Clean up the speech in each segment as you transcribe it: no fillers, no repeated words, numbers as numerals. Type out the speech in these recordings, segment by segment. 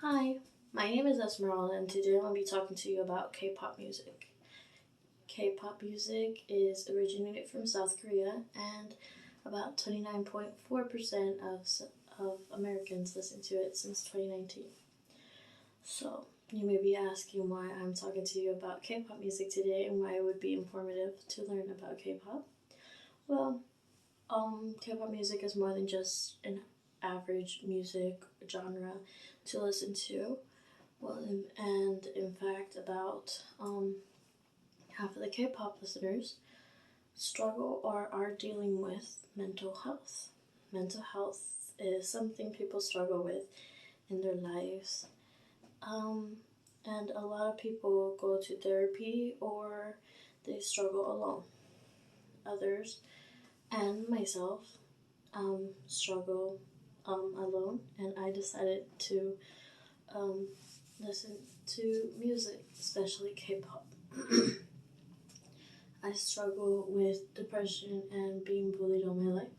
Hi, my name is Esmeralda, and today I'll be talking to you about K-pop music. K-pop music is originated from South Korea, and about 29.4% of Americans listen to it since 2019. So, you may be asking why I'm talking to you about K-pop music today and why it would be informative to learn about K-pop. Well, K-pop music is more than just an average music genre to listen to. Well, and in fact, about half of the K-pop listeners struggle or are dealing with mental health. Mental health is something people struggle with in their lives. And a lot of people go to therapy or they struggle alone. Others, and myself, struggle alone, and I decided to listen to music, especially K-pop. I struggle with depression and being bullied all my life.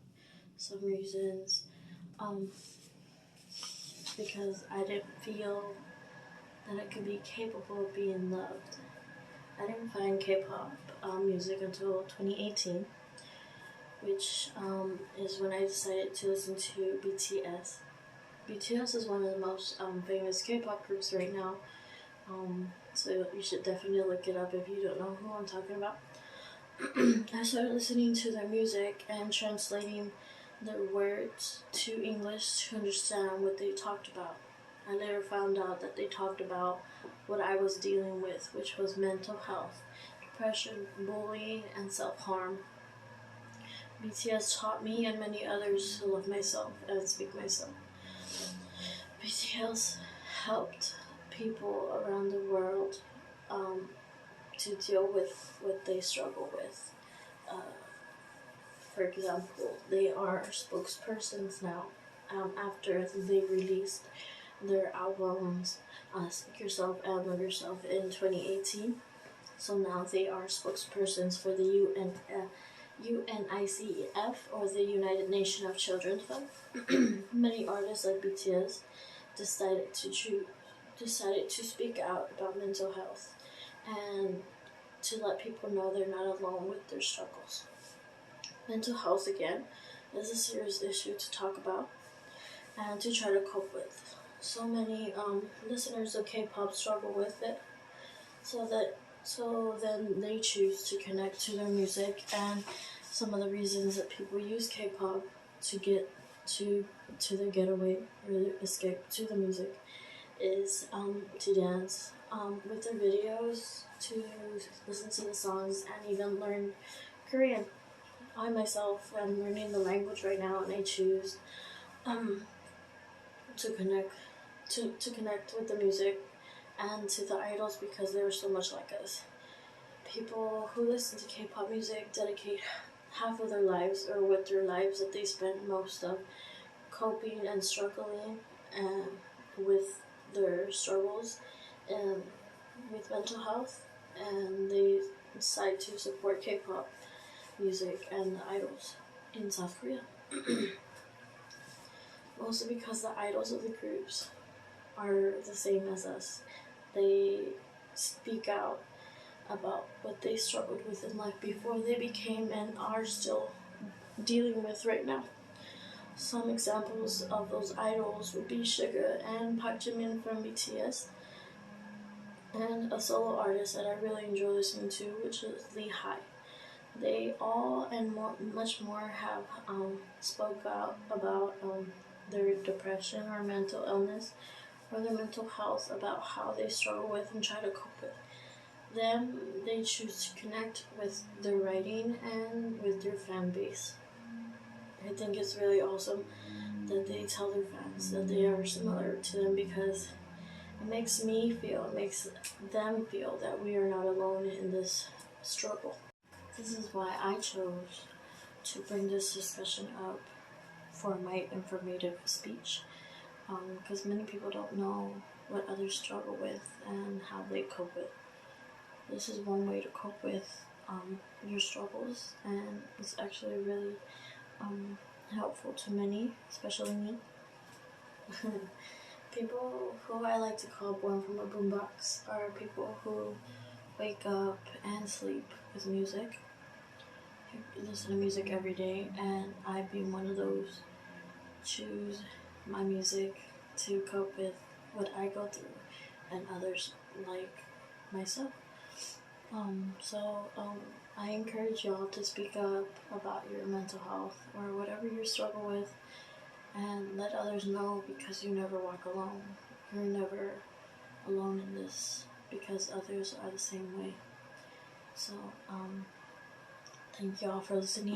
Some reasons, because I didn't feel that I could be capable of being loved. I didn't find K-pop music until 2018, which is when I decided to listen to BTS. BTS is one of the most famous K-pop groups right now, so you should definitely look it up if you don't know who I'm talking about. I started listening to their music and translating their words to English to understand what they talked about. I later found out that they talked about what I was dealing with, which was mental health, depression, bullying, and self-harm. BTS taught me and many others to love myself and speak myself. BTS helped people around the world to deal with what they struggle with. For example, they are spokespersons now after they released their albums Speak Yourself and Love Yourself in 2018. So now they are spokespersons for the UNICEF, or the United Nations of Children Fund. Many artists like BTS decided to speak out about mental health and to let people know they're not alone with their struggles. Mental health, again, is a serious issue to talk about and to try to cope with. So many listeners of K-pop struggle with it, so then they choose to connect to their music. And some of the reasons that people use K-pop to get to their getaway or their escape to the music is to dance with their videos, to listen to the songs, and even learn Korean. I myself am learning the language right now, and I choose to connect with the music and to the idols because they are so much like us. People who listen to K-pop music dedicate half of their lives, or with their lives that they spend most of, coping and struggling with their struggles and with mental health, and they decide to support K-pop music and the idols in South Korea. Also because the idols of the groups are the same as us. They speak out about what they struggled with in life before they became and are still dealing with right now. Some examples of those idols would be Suga and Park Jimin from BTS, and a solo artist that I really enjoy listening to, which is Lee Hi. They all and much more have spoke out about their depression or mental illness or their mental health, about how they struggle with and try to cope with. Then they choose to connect with their writing and with their fan base. I think it's really awesome that they tell their fans that they are similar to them, because it makes them feel that we are not alone in this struggle. This is why I chose to bring this discussion up for my informative speech, because many people don't know what others struggle with and how they cope with. This is one way to cope with your struggles, and it's actually really helpful to many, especially me. People who I like to call born from a boombox are people who wake up and sleep with music, who listen to music every day, and I've been one of those. Choose my music to cope with what I go through and others like myself. So I encourage y'all to speak up about your mental health or whatever you struggle with, and let others know, because you never walk alone. You're never alone in this, because others are the same way. So, thank y'all for listening.